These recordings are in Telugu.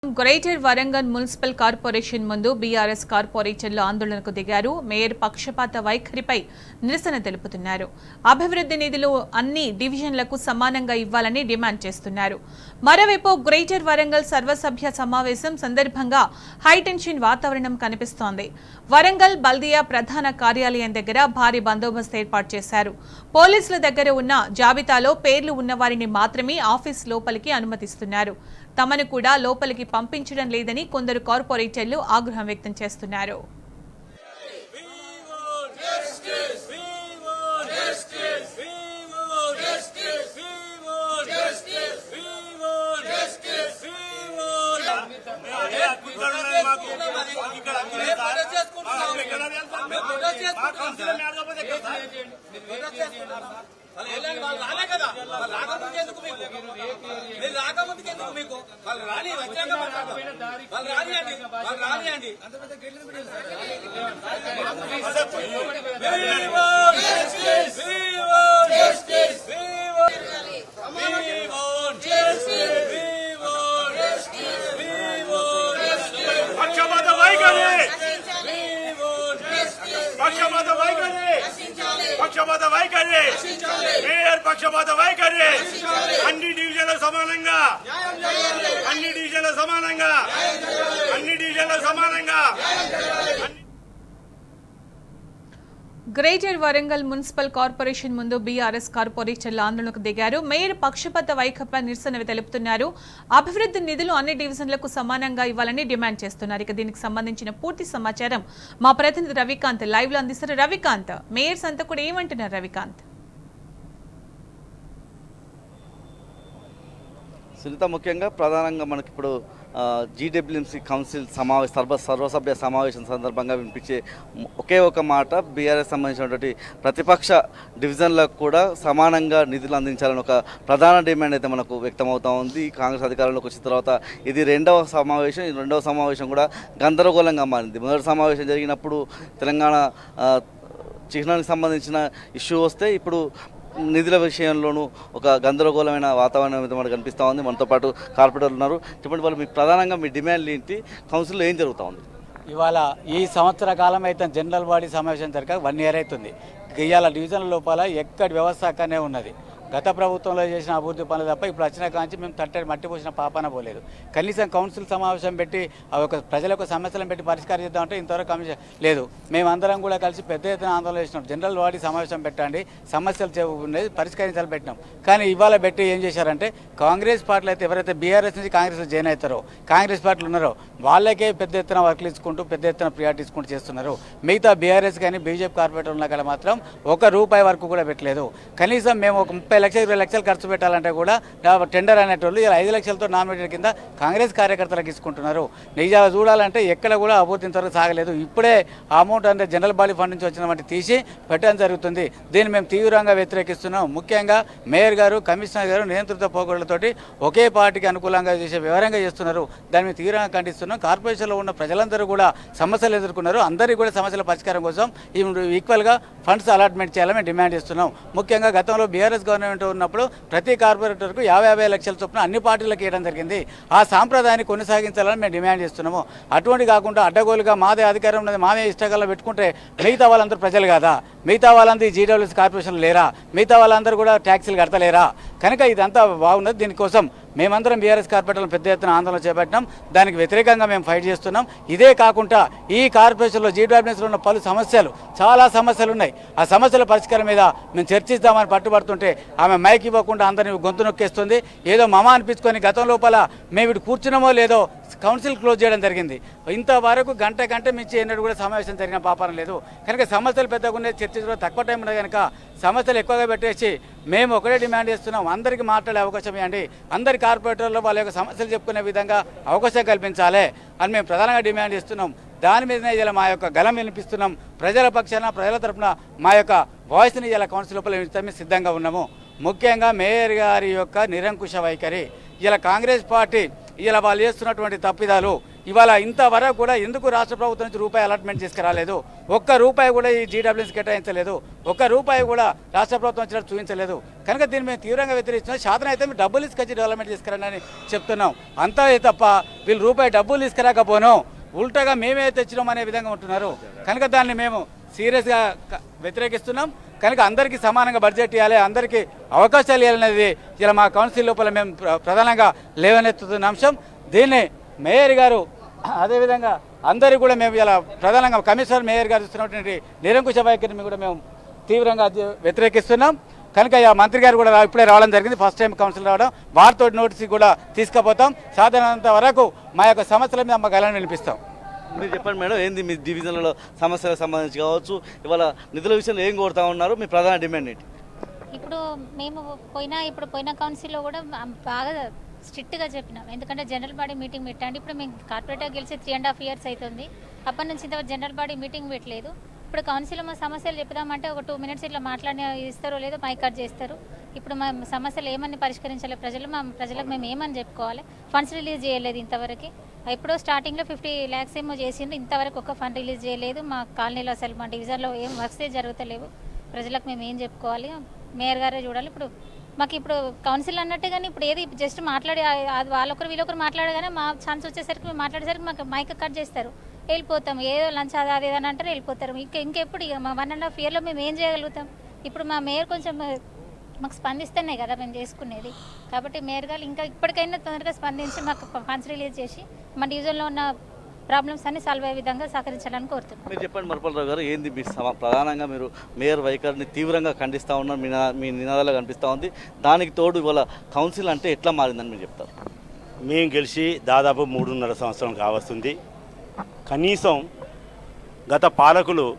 గ్రేటర్ వరంగల్ మున్సిపల్ కార్పొరేషన్ ముందు బీఆర్ఎస్ కార్పొరేటర్లు ఆందోళనకు దిగారు. మేయర్ పక్షపాత వైఖరిపై నిరసన తెలుపుతున్నారు. అభివృద్ధి నిధులు అన్ని డివిజన్లకు సమానంగా ఇవ్వాలని డిమాండ్ చేస్తున్నారు. మరోవైపు గ్రేటర్ వరంగల్ సర్వసభ్య సమావేశం సందర్భంగా హైటెన్షన్ వాతావరణం కనిపిస్తోంది. వరంగల్ బల్దియా ప్రధాన కార్యాలయం దగ్గర భారీ బందోబస్తు ఏర్పాటు చేశారు. పోలీసుల దగ్గర ఉన్న జాబితాలో పేర్లు ఉన్న వారిని మాత్రమే ఆఫీస్ లోపలికి అనుమతిస్తున్నారు. తమను కూడా లోపలికి పంపించడం లేదని కొందరు కార్పొరేటర్లు ఆగ్రహం వ్యక్తం చేస్తున్నారు. పక్షపాత వైఖరి మేయర్ పక్షపాత వైఖరి అన్ని డివిజన్ల సమానంగా గ్రేటర్ వరంగల్ మున్సిపల్ కార్పొరేషన్ ముందు బీఆర్ఎస్ కార్పొరేటర్లు ఆందోళనకు దిగారు. మేయర్ పక్షపాత వైఖరిపై నిరసన తెలుపుతున్నారు. అభివృద్ధి నిధులు అన్ని డివిజన్లకు సమానంగా ఇవ్వాలని డిమాండ్ చేస్తున్నారు. ఇక దీనికి సంబంధించిన పూర్తి సమాచారం మా ప్రతినిధి రవికాంత్ లైవ్ లో అందిస్తారు. రవికాంత్, మేయర్స్ అంతా కూడా ఏమంటున్నారు? రవికాంత్, సునీత, ముఖ్యంగా ప్రధానంగా మనకి ఇప్పుడు జీడబ్ల్యూఎంసీ కౌన్సిల్ సర్వసభ్య సమావేశం సందర్భంగా వినిపించే ఒకే ఒక మాట, బీఆర్ఎస్ సంబంధించినటువంటి ప్రతిపక్ష డివిజన్లకు కూడా సమానంగా నిధులు అందించాలని ఒక ప్రధాన డిమాండ్ అయితే మనకు వ్యక్తమవుతూ ఉంది. కాంగ్రెస్ అధికారంలోకి వచ్చిన తర్వాత ఇది రెండవ సమావేశం కూడా గందరగోళంగా మారింది. మొదటి సమావేశం జరిగినప్పుడు తెలంగాణ చిహ్నానికి సంబంధించిన ఇష్యూ వస్తే ఇప్పుడు నిధుల విషయంలోనూ ఒక గందరగోళమైన వాతావరణం అయితే మనకు కనిపిస్తూ ఉంది. మనతో పాటు కార్పొరేటర్లు ఉన్నారు. చెప్పండి, వాళ్ళు మీకు ప్రధానంగా మీ డిమాండ్లు ఏంటి? కౌన్సిల్లో ఏం జరుగుతూ ఉంది? ఇవాళ ఈ సంవత్సర కాలం అయితే జనరల్ బాడీ సమావేశం జరగక 1 year అవుతుంది. ఇవాళ డివిజన్ లోపల ఎక్కడి వ్యవస్థ అక్కడనే ఉన్నది. గత ప్రభుత్వంలో చేసిన అభివృద్ధి పనులు తప్ప ఇప్పుడు వచ్చిన కాంచి మేము తట్టడి మట్టి పోసిన పాపాన పోలేదు. కనీసం కౌన్సిల్ సమావేశం పెట్టి ప్రజల యొక్క సమస్యలను పెట్టి పరిష్కరిద్దామంటే ఇంతవరకు కమిషన్ లేదు. మేమందరం కూడా కలిసి పెద్ద ఎత్తున ఆందోళన చేసినాం. జనరల్ బాడీ సమావేశం పెట్టండి, సమస్యలు ఉండేది పరిష్కరించాలి పెట్టినాం. కానీ ఇవాళ పెట్టి ఏం చేశారంటే, కాంగ్రెస్ పార్టీలు అయితే ఎవరైతే బీఆర్ఎస్ నుంచి కాంగ్రెస్లో జాయిన్ అవుతారో, కాంగ్రెస్ పార్టీలు ఉన్నారో వాళ్ళకే పెద్ద ఎత్తున వర్క్లు ఇచ్చుకుంటూ పెద్ద ఎత్తున ప్రియారిటీ ఇచ్చుకుంటూ చేస్తున్నారు. మిగతా బీఆర్ఎస్ కానీ బీజేపీ కార్పొరేటర్ ఉన్న కాడ మాత్రం ₹1 వరకు కూడా పెట్టలేదు. కనీసం మేము ఒక 30 లక్షలు 20 లక్షలు ఖర్చు పెట్టాలంటే కూడా టెండర్ అనేటోళ్ళు ఇలా 5 లక్షలతో నామినేటెడ్ కింద కాంగ్రెస్ కార్యకర్తలకు ఇచ్చుకుంటున్నారు. నిజంగా చూడాలంటే ఎక్కడ కూడా అభివృద్ధి ఇంతవరకు సాగలేదు. ఇప్పుడే ఆ అమౌంట్ అంటే జనరల్ బాడీ ఫండ్ నుంచి వచ్చిన వాటిని తీసి పెట్టడం జరుగుతుంది. దీన్ని మేము తీవ్రంగా వ్యతిరేకిస్తున్నాం. ముఖ్యంగా మేయర్ గారు, కమిషనర్ గారు నేతృత్వ పోగొళ్లతోటి ఒకే పార్టీకి అనుకూలంగా చేసే వివరంగా చేస్తున్నారు. దాన్ని మేము తీవ్రంగా ఖండిస్తున్నాం. కార్పొరేషన్లో ఉన్న ప్రజలందరూ కూడా సమస్యలు ఎదుర్కొన్నారు. అందరికీ కూడా సమస్యల పరిష్కారం కోసం ఈక్వల్గా ఫండ్స్ అలాట్మెంట్ చేయాలని మేము డిమాండ్ చేస్తున్నాం. ముఖ్యంగా గతంలో బీఆర్ఎస్ గవర్నమెంట్ ఉన్నప్పుడు ప్రతి కార్పొరేటర్కు 50 లక్షల చొప్పున అన్ని పార్టీలకు ఇవ్వడం జరిగింది. ఆ సాంప్రదాయాన్ని కొనసాగించాలని మేము డిమాండ్ చేస్తున్నాము. అటువంటి కాకుండా అడ్డగోలుగా మాదే అధికారం ఉన్నది, మామే ఇష్టకాలంలో పెట్టుకుంటే మిగతా వాళ్ళందరూ ప్రజలు కాదా? మిగతా వాళ్ళందరూ జీడబ్ల్యూఎస్ కార్పొరేషన్లు లేరా? మిగతా వాళ్ళందరూ కూడా ట్యాక్సీలు కడతలేరా? కనుక ఇదంతా బాగున్నది. దీనికోసం మేమందరం బీఆర్ఎస్ కార్పొరేటర్లు పెద్ద ఎత్తున ఆందోళన చేపట్టినాం. దానికి వ్యతిరేకంగా మేము ఫైట్ చేస్తున్నాం. ఇదే కాకుండా ఈ కార్పొరేషన్లో జీడబ్ల్యూఎస్లో ఉన్న పలు సమస్యలు, చాలా సమస్యలు ఉన్నాయి. ఆ సమస్యల పరిష్కారం మీద మేము చర్చిస్తామని పట్టుబడుతుంటే ఆమె మైక్ ఇవ్వకుండా అందరినీ గొంతు నొక్కేస్తుంది. ఏదో మమ అనిపించుకొని గతం లోపల మేము ఇటు కూర్చున్నామో లేదో కౌన్సిల్ క్లోజ్ చేయడం జరిగింది. ఇంతవరకు గంట మించి ఎన్నడూ కూడా సమావేశం జరిగిన పాపం లేదు. కనుక సమస్యలు పెద్దగా ఉన్నాయి, చర్చించడం తక్కువ టైం ఉన్నది. కనుక సమస్యలు ఎక్కువగా పెట్టేసి మేము ఒకటే డిమాండ్ చేస్తున్నాం, అందరికీ మాట్లాడే అవకాశం ఇవ్వండి, అందరి కార్పొరేటర్లు వాళ్ళ యొక్క సమస్యలు చెప్పుకునే విధంగా అవకాశం కల్పించాలి అని మేము ప్రధానంగా డిమాండ్ చేస్తున్నాం. దాని మీదనే ఇలా మా యొక్క గలం వినిపిస్తున్నాం. ప్రజల పక్షాన, ప్రజల తరఫున మా యొక్క వాయిస్ని ఇలా కౌన్సిల్ లోపల వినిపించడానికి సిద్ధంగా ఉన్నాము. ముఖ్యంగా మేయర్ గారి యొక్క నిరంకుశ వైఖరి, ఇలా కాంగ్రెస్ పార్టీ ఇలా వాళ్ళు చేస్తున్నటువంటి తప్పిదాలు, ఇవాళ ఇంతవరకు కూడా ఎందుకు రాష్ట్ర ప్రభుత్వం నుంచి రూపాయి అలాట్మెంట్ చేసుకురాలేదు? ఒక్క రూపాయి కూడా ఈ జీడబ్ల్యూఎస్ కేటాయించలేదు. ఒక్క రూపాయి కూడా రాష్ట్ర ప్రభుత్వం వచ్చినట్టు చూపించలేదు. కనుక దీన్ని మేము తీవ్రంగా వ్యతిరేకిస్తున్నాం. శాతం అయితే మేము డబ్బులు తీసుకొచ్చి డెవలప్మెంట్ తీసుకురండి అని చెప్తున్నాం. అంతా తప్ప వీళ్ళు రూపాయి డబ్బులు తీసుకురాకపోను ఉల్టాగా మేమే తెచ్చినాం అనే విధంగా ఉంటున్నారు. కనుక దాన్ని మేము సీరియస్గా వ్యతిరేకిస్తున్నాం. కనుక అందరికీ సమానంగా బడ్జెట్ ఇవ్వాలి, అందరికీ అవకాశాలు ఇవ్వాలనేది ఇలా మా కౌన్సిల్ లోపల మేము ప్రధానంగా లేవనెత్తుతున్న అంశం. దీన్ని మేయర్ గారు అదేవిధంగా అందరికీ కూడా మేము ఇలా ప్రధానంగా కమిషనర్ మేయర్ గారు ఇస్తున్నటువంటి నిరంకుశ వైఖరిని కూడా మేము తీవ్రంగా వ్యతిరేకిస్తున్నాం. కనుక మంత్రి గారు కూడా ఇప్పుడే రావడం జరిగింది, ఫస్ట్ టైం కౌన్సిల్ రావడం. వారితో నోటీస్ కూడా తీసుకుపోతాం. సాధారణంత వరకు మా యొక్క సమస్యల మీద మా గలను వినిపిస్తాం. మీరు చెప్పండి మేడం, ఏంది మీ డివిజన్లలో సమస్యలకు సంబంధించి కావచ్చు, ఇవాళ నిధుల విషయంలో ఏం కోరుతా ఉన్నారు, మీ ప్రధాన డిమాండ్ ఏంటి? ఇప్పుడు మేము పోయిన కౌన్సిల్లో కూడా బాగా స్ట్రిక్ట్గా చెప్పినాం. ఎందుకంటే జనరల్ బాడీ మీటింగ్ పెట్టండి. ఇప్పుడు మేము కార్పొరేటర్ గెలిచి 3.5 years అవుతుంది. అప్పటి నుంచి ఇంతవరకు జనరల్ బాడీ మీటింగ్ పెట్టలేదు. ఇప్పుడు కౌన్సిల్లో మా సమస్యలు చెప్దామంటే ఒక 2 minutes ఇట్లా మాట్లాడి ఇస్తారో లేదో మైక్ కట్ చేస్తారు. ఇప్పుడు మా సమస్యలు ఏమని పరిష్కరించాలి, ప్రజలకు మేము ఏమని చెప్పుకోవాలి. ఫండ్స్ రిలీజ్ చేయలేదు ఇంతవరకు. ఎప్పుడో స్టార్టింగ్లో 50 lakhs ఏమో చేసిండ్రు, ఇంతవరకు ఒక ఫండ్ రిలీజ్ చేయలేదు. మా కాలనీలో అసలు మా డివిజన్లో ఏం వర్క్సే జరుగుతలేవు. ప్రజలకు మేము ఏం చెప్పుకోవాలి, మేయర్ గారే చూడాలి. మాకు ఇప్పుడు కౌన్సిల్ అన్నట్టే కానీ ఇప్పుడు ఏది జస్ట్ మాట్లాడి వాళ్ళొకరు వీళ్ళొకరు మాట్లాడగానే మా ఛాన్స్ వచ్చేసరికి మేము మాట్లాడేసరికి మాకు మైక్ కట్ చేస్తారు, వెళ్ళిపోతాం. ఏదో లంచ్ అది ఏదని అంటారు, వెళ్ళిపోతారు. ఇంకెప్పుడు ఇక మా 1.5 yearలో మేము ఏం చేయగలుగుతాం? ఇప్పుడు మా మేయర్ కొంచెం మాకు స్పందిస్తేనే కదా మేము చేసుకునేది. కాబట్టి మేయర్ గారు ఇంకా ఇప్పటికైనా తొందరగా స్పందించి మాకు ఫండ్స్ రిలీజ్ చేసి మా డివిజన్లో ఉన్న ప్రాబ్లమ్స్ అన్ని సాల్వ్ అయ్యే విధంగా సహకరించాలని కోరుతున్నాం. మీరు చెప్పండి మరపలరావు గారు, ఏంది మీ ప్రధానంగా మీరు మేయర్ వైఖరిని తీవ్రంగా ఖండిస్తూ ఉన్నారు, మీ నినాదాలు కనిపిస్తూ ఉంది. దానికి తోడు ఇవాళ కౌన్సిల్ అంటే ఎట్లా మారిందని మీరు చెప్తారు? మేము గెలిచి దాదాపు 3.5 సంవత్సరం కావస్తుంది. కనీసం గత పాలకులు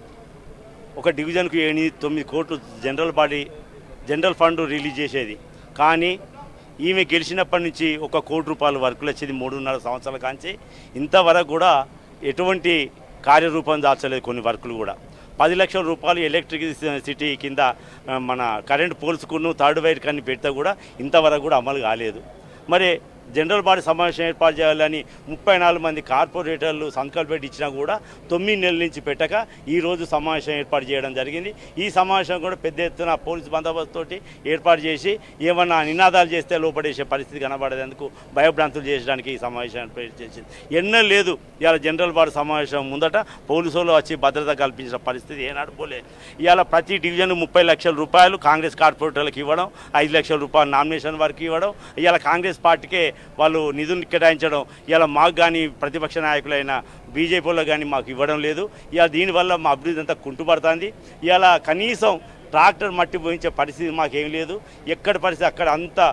ఒక డివిజన్కు 8-9 కోట్లు జనరల్ ఫండ్ రిలీజ్ చేసేది. కానీ ఈమె గెలిచినప్పటి నుంచి 1 కోటి రూపాయల వర్కులు వచ్చేది 3.5 సంవత్సరాల కాంచి ఇంతవరకు కూడా ఎటువంటి కార్యరూపం దాల్చలేదు. కొన్ని వర్కులు కూడా 10 లక్షల రూపాయలు ఎలక్ట్రిసిటీ కింద మన కరెంట్ పోల్స్కును థర్డ్ వైర్ కానీ పెడితే కూడా ఇంతవరకు కూడా అమలు కాలేదు. మరి జనరల్ బాడీ సమావేశం ఏర్పాటు చేయాలని 34 మంది కార్పొరేటర్లు సంకల్పం ఇచ్చినా కూడా 9 నెలల నుంచి పెట్టక ఈరోజు సమావేశం ఏర్పాటు చేయడం జరిగింది. ఈ సమావేశం కూడా పెద్ద ఎత్తున పోలీస్ బందోబస్తు తోటి ఏర్పాటు చేసి ఏమన్నా నినాదాలు చేస్తే లోపడేసే పరిస్థితి కనబడేందుకు భయభ్రాంతులు చేసడానికి ఈ సమావేశం ఏర్పాటు చేసింది. ఎన్నో లేదు ఇవాళ జనరల్ బాడీ సమావేశం ముందట పోలీసులు వచ్చి భద్రత కల్పించిన పరిస్థితి ఏనాడు పోలేదు. ఇవాళ ప్రతి డివిజన్ 30 లక్షల రూపాయలు కాంగ్రెస్ కార్పొరేటర్లకు ఇవ్వడం, 5 లక్షల రూపాయలు నామినేషన్ వరకు ఇవ్వడం, ఇవాళ కాంగ్రెస్ పార్టీకే వాళ్ళు నిధులు కేటాయించడం, ఇలా మాకు కానీ ప్రతిపక్ష నాయకులైన బీజేపీలో కానీ మాకు ఇవ్వడం లేదు. ఇలా దీనివల్ల మా అభివృద్ధి అంతా కుంటుపడుతుంది. ఇలా కనీసం ట్రాక్టర్ మట్టి పోయించే పరిస్థితి మాకేం లేదు. ఎక్కడ పరిస్థితి అక్కడ అంతా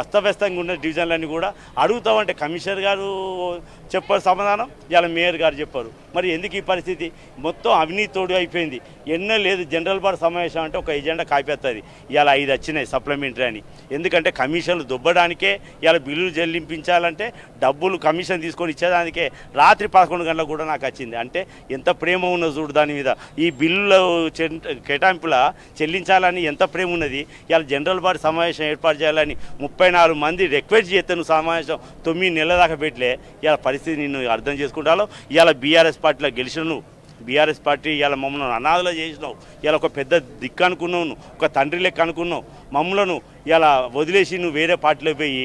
అస్తవ్యస్తంగా ఉన్న డివిజన్లన్నీ కూడా అడుగుతామంటే కమిషనర్ గారు చెప్పారు సమాధానం, ఇలా మేయర్ గారు చెప్పారు. మరి ఎందుకు ఈ పరిస్థితి? మొత్తం అవినీతి తోడు అయిపోయింది. ఎన్నో లేదు జనరల్ బాడీ సమావేశం అంటే ఒక ఎజెండా కాపేస్తుంది. ఇలా 5 వచ్చినాయి సప్లిమెంటరీ అని. ఎందుకంటే కమిషన్లు దుబ్బడానికే, ఇలా బిల్లులు చెల్లింపించాలంటే డబ్బులు కమిషన్ తీసుకొని ఇచ్చేదానికే రాత్రి 11 గంటలకు కూడా నాకు వచ్చింది. అంటే ఎంత ప్రేమ ఉన్నది చూడు దాని మీద. ఈ బిల్లుల కేటాయింపుల చెల్లించాలని ఎంత ప్రేమ ఉన్నది. ఇలా జనరల్ బాడీ సమావేశం ఏర్పాటు చేయాలని 34 మంది రిక్వెస్ట్ చేస్తే నువ్వు సమావేశం 9 నెలల దాకా పెట్టలే. ఇలా పరిస్థితి నిన్ను అర్థం చేసుకుంటాలో. ఇలా బీఆర్ఎస్ పార్టీలో గెలిచిన నువ్వు, బీఆర్ఎస్ పార్టీ ఇలా మమ్మల్ని అనాథలో చేసినావు. ఇలా ఒక పెద్ద దిక్కు అనుకున్నావు, నువ్వు ఒక తండ్రి లెక్క అనుకున్నావు. మమ్మలను ఇలా వదిలేసి నువ్వు వేరే పార్టీలో పోయి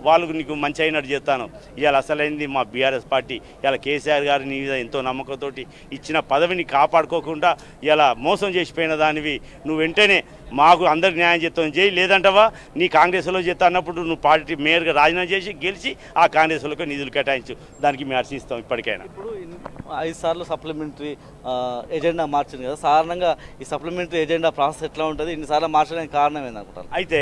వాళ్ళకు నీకు మంచి అయినట్టు చేస్తాను. ఇవాళ అసలైంది మా బీఆర్ఎస్ పార్టీ. ఇలా కేసీఆర్ గారు నీ మీద ఎంతో నమ్మకంతో ఇచ్చిన పదవిని కాపాడుకోకుండా ఇలా మోసం చేసిపోయిన దానివి. నువ్వు వెంటనే మాకు అందరికి న్యాయం చేస్తావు చేయి, లేదంటవా నీ కాంగ్రెస్లో చేస్తా అన్నప్పుడు నువ్వు పార్టీ మేయర్గా రాజీనామా చేసి గెలిచి ఆ కాంగ్రెస్లోకి నిధులు కేటాయించు. దానికి మేము హర్షిస్తాం. ఇప్పటికైనా ఇప్పుడు 5 సార్లు సప్లిమెంటరీ ఎజెండా మార్చింది కదా, సాధారణంగా ఈ సప్లిమెంటరీ ఎజెండా ప్రాసెస్ ఎట్లా ఉంటుంది, ఇన్నిసార్లు మార్చడానికి కారణం ఏందనుకుంటారు? అయితే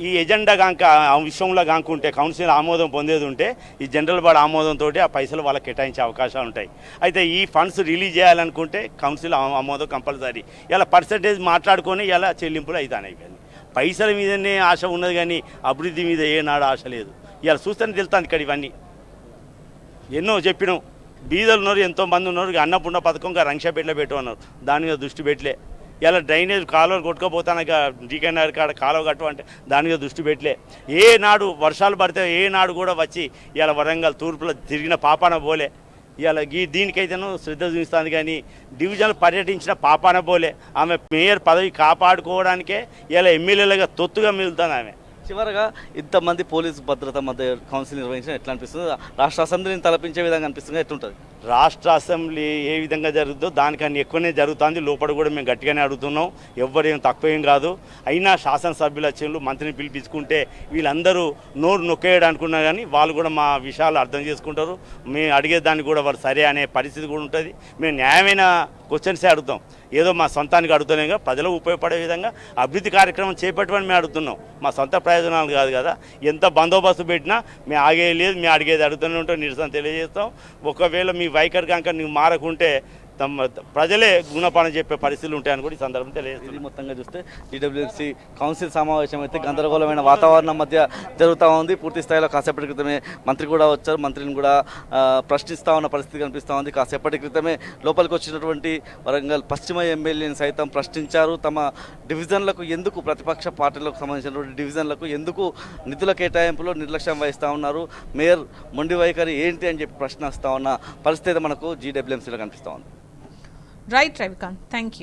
ఈ ఎజెండా కాక ఆ విషయంలో కాకుంటే కౌన్సిల్ ఆమోదం పొందేది ఉంటే ఈ జనరల్ బాడీ ఆమోదంతో ఆ పైసలు వాళ్ళకి కేటాయించే అవకాశాలు ఉంటాయి. అయితే ఈ ఫండ్స్ రిలీజ్ చేయాలనుకుంటే కౌన్సిల్ ఆమోదం కంపల్సరీ. ఇలా పర్సంటేజ్ మాట్లాడుకొని ఇలా చెల్లింపులు అవుతాయి. పైసల మీదనే ఆశ ఉన్నది కానీ అభివృద్ధి మీద ఏనాడు ఆశ లేదు. ఇలా చూస్తేనే తెలుస్తుంది ఇక్కడ ఇవన్నీ ఎన్నో చెప్పినాం. బీదలు ఉన్నారు, ఎంతోమంది ఉన్నారు. అన్నపూర్ణ పథకంగా రంక్షపేటలో పెట్టమన్నారు, దాని మీద దృష్టి పెట్టలే. ఇలా డ్రైనేజ్ కాలువలు కొట్టుకపోతానక డీకెన్ఆర్ కాడ కాలువ కట్టు అంటే దాని మీద దృష్టి పెట్టలే. ఏనాడు వర్షాలు పడితే ఏనాడు కూడా వచ్చి ఇలా వరంగల్ తూర్పులో తిరిగిన పాపాన పోలే. ఇవాళ దీనికైతేనూ శ్రద్ధ చూపిస్తుంది, కానీ డివిజన్లు పర్యటించిన పాపాన పోలే. ఆమె మేయర్ పదవి కాపాడుకోవడానికే ఇలా ఎమ్మెల్యేలుగా తొత్తుగా మిగులుతుంది ఆమె. చివరగా ఇంతమంది పోలీసు భద్రత మధ్య కౌన్సిల్ నిర్వహించడం ఎట్లా అనిపిస్తుంది? రాష్ట్ర అసెంబ్లీని తలపించే విధంగా అనిపిస్తుంది, ఎట్లుంటుంది? రాష్ట్ర అసెంబ్లీ ఏ విధంగా జరుగుతుందో దానికన్నా ఎక్కువనే జరుగుతుంది. లోపల కూడా మేము గట్టిగానే అడుగుతున్నాం, ఎవ్వరేం తక్కువేం కాదు. అయినా శాసనసభ్యుల వచ్చేళ్ళు మంత్రిని పిలిపించుకుంటే వీళ్ళందరూ నోరు నొక్కేయడానికి ఉన్నా కానీ వాళ్ళు కూడా మా విషయాలు అర్థం చేసుకుంటారు. మేము అడిగేదానికి కూడా వారు సరే అనే పరిస్థితి కూడా ఉంటుంది. మేము న్యాయమైన క్వశ్చన్సే అడుగుతాం, ఏదో మా సొంతానికి అడుగుతున్నాం, ప్రజలకు ఉపయోగపడే విధంగా అభివృద్ధి కార్యక్రమం చేపట్టమని మేము అడుగుతున్నాం. మా సొంత ప్రయోజనాలు కాదు కదా. ఎంత బందోబస్తు పెట్టినా మేము ఆగేది లేదు, మేము అడిగేది అడుగుతూనే ఉంటాం, నిరసన తెలియజేస్తాం. ఒకవేళ మీ వైఖరి కనుక నువ్వు మారకుంటే ప్రజలే గుణపాఠం చెప్పే పరిస్థితులు ఉంటాయని కూడా ఈ సందర్భం తెలియజేస్తుంది. ఇది మొత్తంగా చూస్తే జీడబ్ల్యూఎంసీ కౌన్సిల్ సమావేశం అయితే గందరగోళమైన వాతావరణం మధ్య జరుగుతూ ఉంది. పూర్తి స్థాయిలో కాసేపటి క్రితమే మంత్రి కూడా వచ్చారు, మంత్రిని కూడా ప్రశ్నిస్తూ ఉన్న పరిస్థితి కనిపిస్తూ ఉంది. కాసేపటి క్రితమే లోపలికి వచ్చినటువంటి వరంగల్ పశ్చిమ ఎమ్మెల్యేని సైతం ప్రశ్నించారు. తమ డివిజన్లకు ఎందుకు, ప్రతిపక్ష పార్టీలకు సంబంధించినటువంటి డివిజన్లకు ఎందుకు నిధుల కేటాయింపులో నిర్లక్ష్యం వహిస్తూ ఉన్నారు, మేయర్ మొండి వైఖరి ఏంటి అని చెప్పి ప్రశ్నిస్తూ ఉన్న పరిస్థితి మనకు జీడబ్ల్యూఎంసీలో కనిపిస్తూ ఉంది. Right Ravikant, thank you.